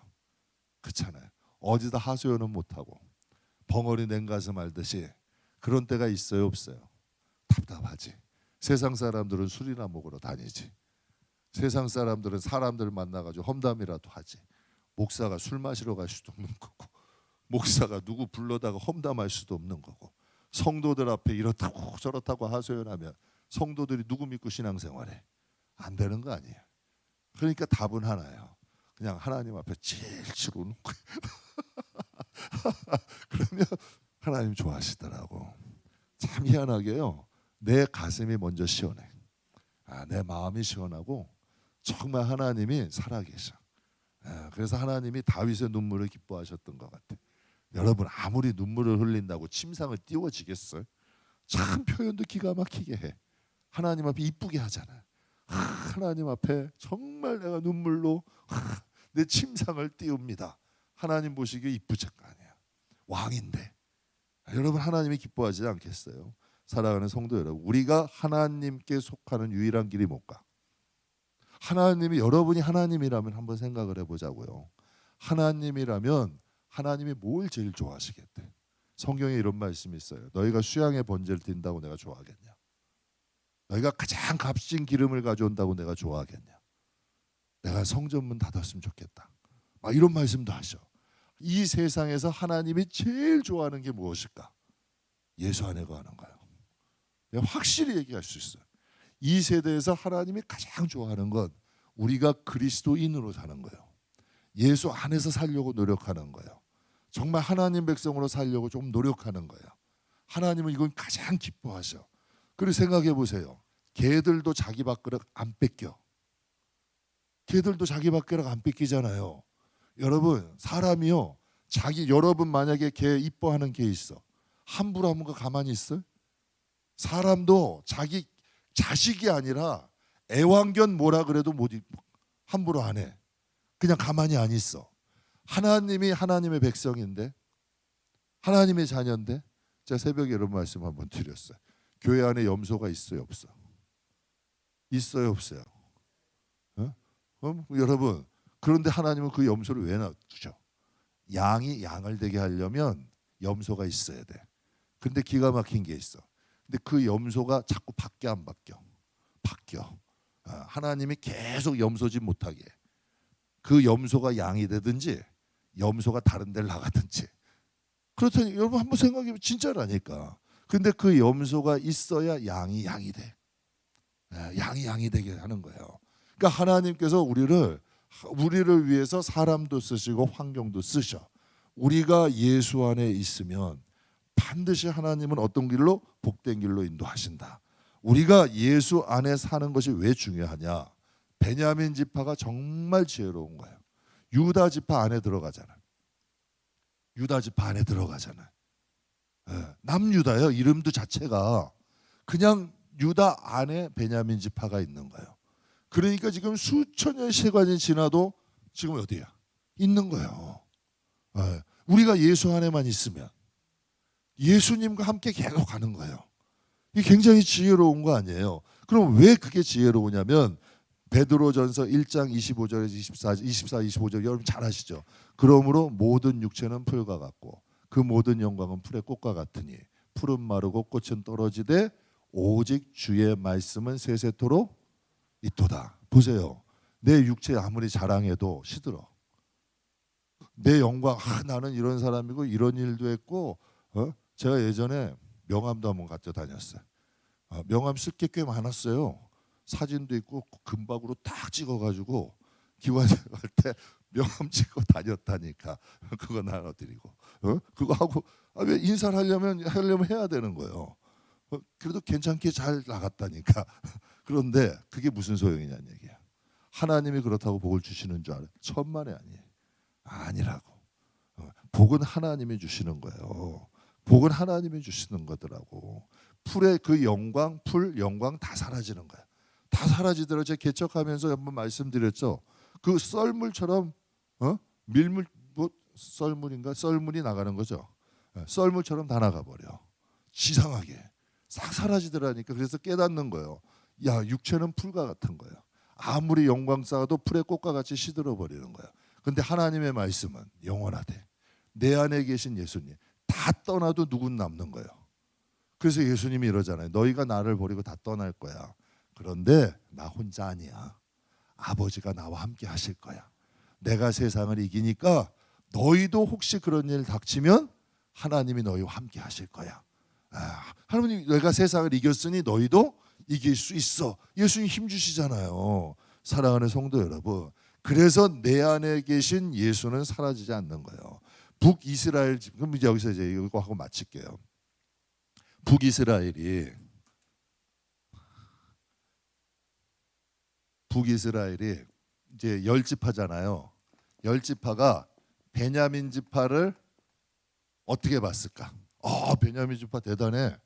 Speaker 1: 그렇잖아요. 어디다 하소연은 못하고 벙어리 냉가슴 앓듯이 그런 때가 있어요, 없어요? 답답하지. 세상 사람들은 술이나 먹으러 다니지. 세상 사람들은 사람들 만나가지고 험담이라도 하지. 목사가 술 마시러 갈 수도 없는 거고 목사가 누구 불러다가 험담할 수도 없는 거고 성도들 앞에 이렇다고 저렇다고 하소연하면 성도들이 누구 믿고 신앙생활해? 안 되는 거 아니에요. 그러니까 답은 하나예요. 그냥 하나님 앞에 찔찔 우는 거예요. 그러면 하나님 좋아하시더라고. 참 희한하게요. 내 가슴이 먼저 시원해. 내 마음이 시원하고 정말 하나님이 살아계셔. 그래서 하나님이 다윗의 눈물을 기뻐하셨던 것 같아. 여러분 아무리 눈물을 흘린다고 침상을 띄워지겠어요? 참 표현도 기가 막히게 해. 하나님 앞에 이쁘게 하잖아. 하나님 앞에 정말 내가 눈물로 내 침상을 띄웁니다. 하나님 보시기에 이쁘지 거 아니야. 왕인데. 여러분 하나님이 기뻐하지 않겠어요? 사랑하는 성도 여러분, 우리가 하나님께 속하는 유일한 길이 뭘까? 하나님이 여러분이 하나님이라면 한번 생각을 해보자고요. 하나님이라면 하나님이 뭘 제일 좋아하시겠대? 성경에 이런 말씀이 있어요. 너희가 수양의 번제를 드린다고 내가 좋아하겠냐? 너희가 가장 값진 기름을 가져온다고 내가 좋아하겠냐? 내가 성전문 닫았으면 좋겠다. 막 이런 말씀도 하셔. 이 세상에서 하나님이 제일 좋아하는 게 무엇일까? 예수 안에 거하는 거예요. 내가 확실히 얘기할 수 있어요. 이 세대에서 하나님이 가장 좋아하는 건 우리가 그리스도인으로 사는 거예요. 예수 안에서 살려고 노력하는 거예요. 정말 하나님 백성으로 살려고 좀 노력하는 거예요. 하나님은 이건 가장 기뻐하셔. 그리고 생각해 보세요. 개들도 자기 밥그릇 안 뺏겨. 개들도 자기 밥그릇 안 뺏기잖아요. 여러분, 사람이요, 여러분 만약에 개 이뻐하는 개 있어, 함부로 하는 거 가만히 있어? 사람도 자기 자식이 아니라 애완견 뭐라 그래도 함부로 안 해. 그냥 가만히 안 있어. 하나님이 하나님의 백성인데, 하나님의 자녀인데, 제가 새벽에 이런 말씀 한번 드렸어요. 교회 안에 염소가 있어요, 없어? 있어요, 없어요? 여러분, 그런데 하나님은 그 염소를 왜 놔두죠? 양이 양을 되게 하려면 염소가 있어야 돼. 근데 기가 막힌 게 있어. 근데 그 염소가 자꾸 바뀌어 안 바뀌어? 바뀌어. 하나님이 계속 염소짓 못하게. 그 염소가 양이 되든지 염소가 다른 데를 나가든지. 그렇다니 여러분 한번 생각해보면 진짜라니까. 근데 그 염소가 있어야 양이 돼. 양이 되게 하는 거예요. 그러니까 하나님께서 우리를 위해서 사람도 쓰시고 환경도 쓰셔. 우리가 예수 안에 있으면 반드시 하나님은 어떤 길로? 복된 길로 인도하신다. 우리가 예수 안에 사는 것이 왜 중요하냐? 베냐민 지파가 정말 지혜로운 거예요. 유다 지파 안에 들어가잖아. 유다 지파 안에 들어가잖아. 남유다예요. 이름도 자체가 그냥 유다 안에 베냐민 지파가 있는 거예요. 그러니까 지금 수천년 세관이 지나도 지금 어디야? 있는 거예요. 우리가 예수 안에만 있으면 예수님과 함께 계속 가는 거예요. 이게 굉장히 지혜로운 거 아니에요. 그럼 왜 그게 지혜로우냐면 베드로전서 1장 25절에서 24, 25절 여러분 잘 아시죠? 그러므로 모든 육체는 풀과 같고 그 모든 영광은 풀의 꽃과 같으니 풀은 마르고 꽃은 떨어지되 오직 주의 말씀은 세세토록 있도다. 보세요. 내 육체 아무리 자랑해도 시들어. 내 영광, 나는 이런 사람이고 이런 일도 했고, 제가 예전에 명함도 한번 갖다 다녔어요. 명함 쓸 게 꽤 많았어요. 사진도 있고 금박으로 딱 찍어가지고 기관사 갈 때 명함 찍고 다녔다니까. 그거 나눠드리고, 그거 하고 왜 인사를 하려면 해야 되는 거예요. 그래도 괜찮게 잘 나갔다니까. 그런데 그게 무슨 소용이냐는 얘기야. 하나님이 그렇다고 복을 주시는 줄 알아요? 천만에 아니에요. 아니라고. 복은 하나님이 주시는 거예요. 복은 하나님이 주시는 거더라고. 풀의 그 영광, 풀 영광 다 사라지는 거야. 다 사라지더라고. 제가 개척하면서 한번 말씀드렸죠. 그 썰물처럼 밀물 썰물인가? 썰물이 나가는 거죠. 썰물처럼 다 나가버려. 지상하게 싹 사라지더라니까. 그래서 깨닫는 거예요. 야, 육체는 풀과 같은 거예요. 아무리 영광 쌓아도 풀의 꽃과 같이 시들어 버리는 거예요. 근데 하나님의 말씀은 영원하대. 내 안에 계신 예수님 다 떠나도 누군 남는 거예요. 그래서 예수님이 이러잖아요. 너희가 나를 버리고 다 떠날 거야. 그런데 나 혼자 아니야. 아버지가 나와 함께 하실 거야. 내가 세상을 이기니까 너희도 혹시 그런 일 닥치면 하나님이 너희와 함께 하실 거야. 하나님, 내가 세상을 이겼으니 너희도 이길 수 있어. 예수님 힘 주시잖아요. 사랑하는 성도 여러분, 그래서 내 안에 계신 예수는 사라지지 않는 거예요. 북이스라엘, 그럼 여기서 이제 이거 하고 마칠게요. 북이스라엘이 이제 열 지파잖아요. 열 지파가 베냐민 지파를 어떻게 봤을까? 베냐민 지파 대단해.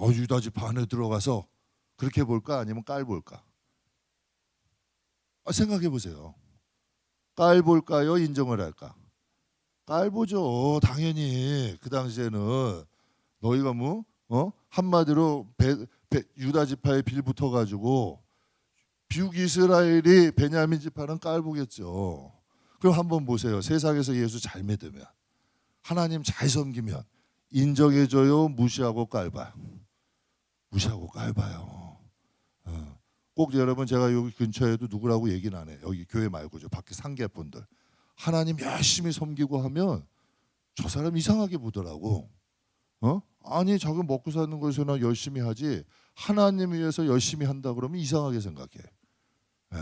Speaker 1: 유다 지파 안에 들어가서 그렇게 볼까? 아니면 깔 볼까? 생각해 보세요. 깔 볼까요? 인정을 할까? 깔 보죠. 당연히 그 당시에는 너희가 한마디로 유다 지파에 빌붙어 가지고 북이스라엘이 베냐민 지파는 깔 보겠죠. 그럼 한번 보세요. 세상에서 예수 잘 믿으면, 하나님 잘 섬기면 인정해줘요, 무시하고 깔봐요? 무시하고 깔봐요. 꼭 여러분, 제가 여기 근처에도 누구라고 얘기는 안 해요. 여기 교회 말고죠. 밖에 상계분들 하나님 열심히 섬기고 하면 저 사람 이상하게 보더라고. 아니, 자기 먹고 사는 것에나 열심히 하지 하나님 위해서 열심히 한다 그러면 이상하게 생각해.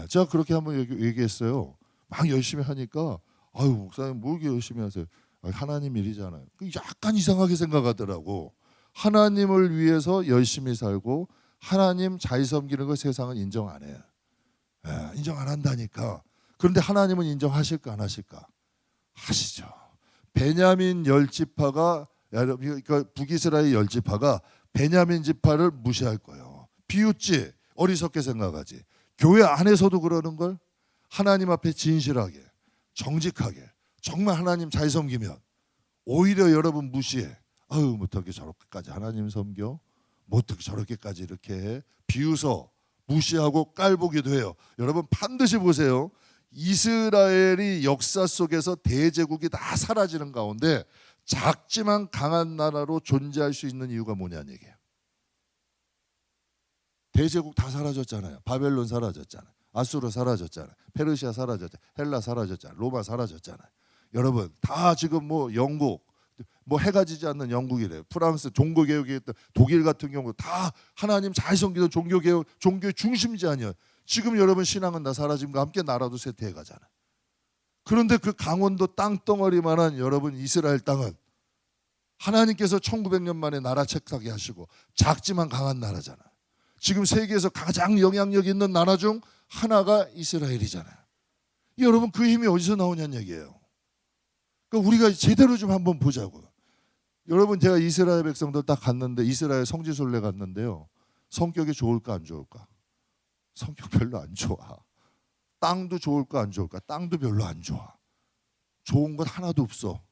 Speaker 1: 제가 그렇게 한번 얘기했어요. 막 열심히 하니까 아유 목사님 뭐 이렇게 열심히 하세요? 하나님 일이잖아요. 약간 이상하게 생각하더라고. 하나님을 위해서 열심히 살고 하나님 잘 섬기는 걸 세상은 인정 안 해요. 인정 안 한다니까. 그런데 하나님은 인정하실까 안 하실까? 하시죠. 베냐민 열지파가 그러니까 북이스라엘 열지파가 베냐민 지파를 무시할 거예요. 비웃지, 어리석게 생각하지. 교회 안에서도 그러는 걸 하나님 앞에 진실하게, 정직하게, 정말 하나님 잘 섬기면 오히려 여러분 무시해. 아유, 뭐 어떻게 저렇게까지 하나님 섬겨? 뭐 어떻게 저렇게까지 이렇게 해? 비웃어, 무시하고 깔보기도 해요. 여러분 반드시 보세요. 이스라엘이 역사 속에서 대제국이 다 사라지는 가운데 작지만 강한 나라로 존재할 수 있는 이유가 뭐냐는 얘기예요. 대제국 다 사라졌잖아요. 바벨론 사라졌잖아요. 아수르 사라졌잖아요. 페르시아 사라졌잖아요. 헬라 사라졌잖아요. 로마 사라졌잖아요. 여러분 다 지금 뭐 영국 뭐 해가 지지 않는 영국이래요. 프랑스 종교개혁이 했던 독일 같은 경우 다 하나님 잘 섬기던 종교개혁, 종교의 중심지 아니에요. 지금 여러분 신앙은 다 사라짐과 함께 나라도 쇠퇴해 가잖아요. 그런데 그 강원도 땅덩어리만한 여러분 이스라엘 땅은 하나님께서 1900년 만에 나라 책하게 하시고 작지만 강한 나라잖아요. 지금 세계에서 가장 영향력 있는 나라 중 하나가 이스라엘이잖아요. 여러분 그 힘이 어디서 나오냐는 얘기예요. 그러니까 우리가 제대로 좀 한번 보자고요. 여러분 제가 이스라엘 백성들 딱 갔는데 이스라엘 성지순례 갔는데요. 성격이 좋을까 안 좋을까? 성격 별로 안 좋아. 땅도 좋을까 안 좋을까? 땅도 별로 안 좋아. 좋은 것 하나도 없어.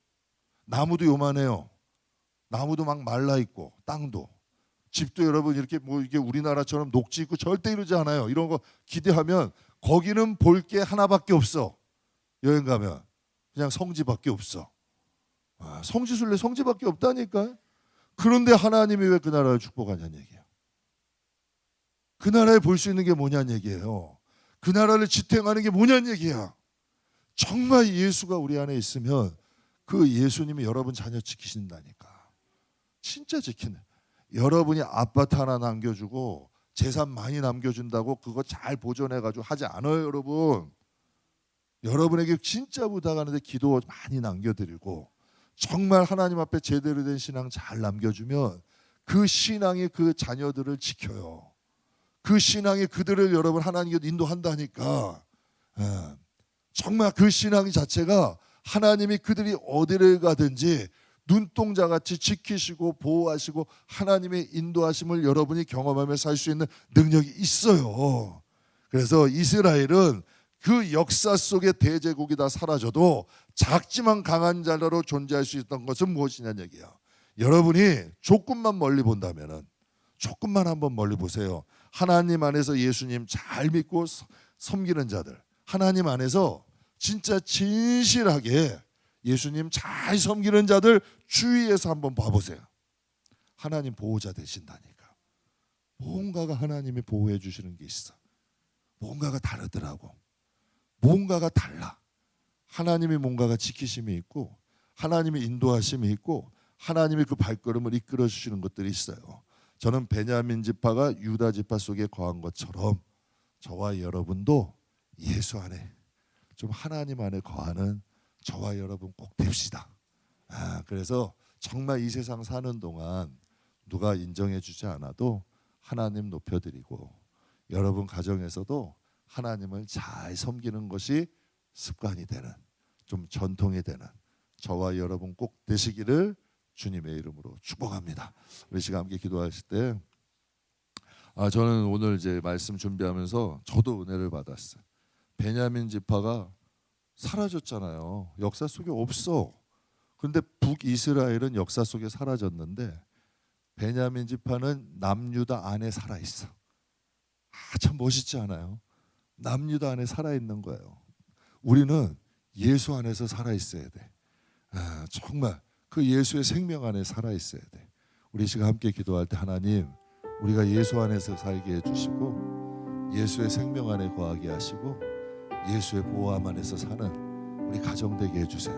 Speaker 1: 나무도 요만해요. 나무도 막 말라 있고 땅도. 집도 여러분 이렇게 뭐 이게 우리나라처럼 녹지 있고 절대 이러지 않아요. 이런 거 기대하면 거기는 볼 게 하나밖에 없어. 여행 가면 그냥 성지밖에 없어. 성지순례 성지밖에 없다니까. 그런데 하나님이 왜 그 나라를 축복하냐는 얘기예요. 그 나라에 볼 수 있는 게 뭐냐는 얘기예요. 그 나라를 지탱하는 게 뭐냐는 얘기야. 정말 예수가 우리 안에 있으면 그 예수님이 여러분 자녀 지키신다니까. 진짜 지키네. 여러분이 아파트 하나 남겨주고 재산 많이 남겨준다고 그거 잘 보존해가지고 하지 않아요, 여러분. 여러분에게 진짜 부탁하는데 기도 많이 남겨드리고 정말 하나님 앞에 제대로 된 신앙 잘 남겨주면 그 신앙이 그 자녀들을 지켜요. 그 신앙이 그들을 여러분 하나님께 인도한다니까. 정말 그 신앙 자체가 하나님이 그들이 어디를 가든지 눈동자같이 지키시고 보호하시고 하나님의 인도하심을 여러분이 경험하며 살 수 있는 능력이 있어요. 그래서 이스라엘은 그 역사 속의 대제국이 다 사라져도 작지만 강한 자로 존재할 수 있던 것은 무엇이냐는 얘기예요. 여러분이 조금만 멀리 본다면은 조금만 한번 멀리 보세요. 하나님 안에서 예수님 잘 믿고 섬기는 자들, 하나님 안에서 진짜 진실하게 예수님 잘 섬기는 자들 주위에서 한번 봐보세요. 하나님 보호자 되신다니까. 뭔가가 하나님이 보호해 주시는 게 있어. 뭔가가 다르더라고. 뭔가가 달라. 하나님이 뭔가가 지키심이 있고 하나님의 인도하심이 있고 하나님이 그 발걸음을 이끌어 주시는 것들이 있어요. 저는 베냐민 지파가 유다 지파 속에 거한 것처럼 저와 여러분도 예수 안에 좀 하나님 안에 거하는 저와 여러분 꼭 됩시다. 그래서 정말 이 세상 사는 동안 누가 인정해 주지 않아도 하나님 높여드리고 여러분 가정에서도 하나님을 잘 섬기는 것이 습관이 되는 좀 전통이 되는 저와 여러분 꼭 되시기를 주님의 이름으로 축복합니다. 우리 시간 함께 기도하실 때 저는 오늘 이제 말씀 준비하면서 저도 은혜를 받았어요. 베냐민 지파가 사라졌잖아요. 역사 속에 없어. 그런데 북이스라엘은 역사 속에 사라졌는데 베냐민 지파는 남유다 안에 살아 있어. 참 멋있지 않아요? 남유다 안에 살아 있는 거예요. 우리는 예수 안에서 살아 있어야 돼. 정말 그 예수의 생명 안에 살아 있어야 돼. 우리 시간 함께 기도할 때 하나님, 우리가 예수 안에서 살게 해주시고 예수의 생명 안에 거하게 하시고 예수의 보호함 안에서 사는 우리 가정 되게 해주세요.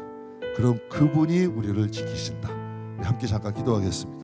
Speaker 1: 그럼 그분이 우리를 지키신다. 우리 함께 잠깐 기도하겠습니다.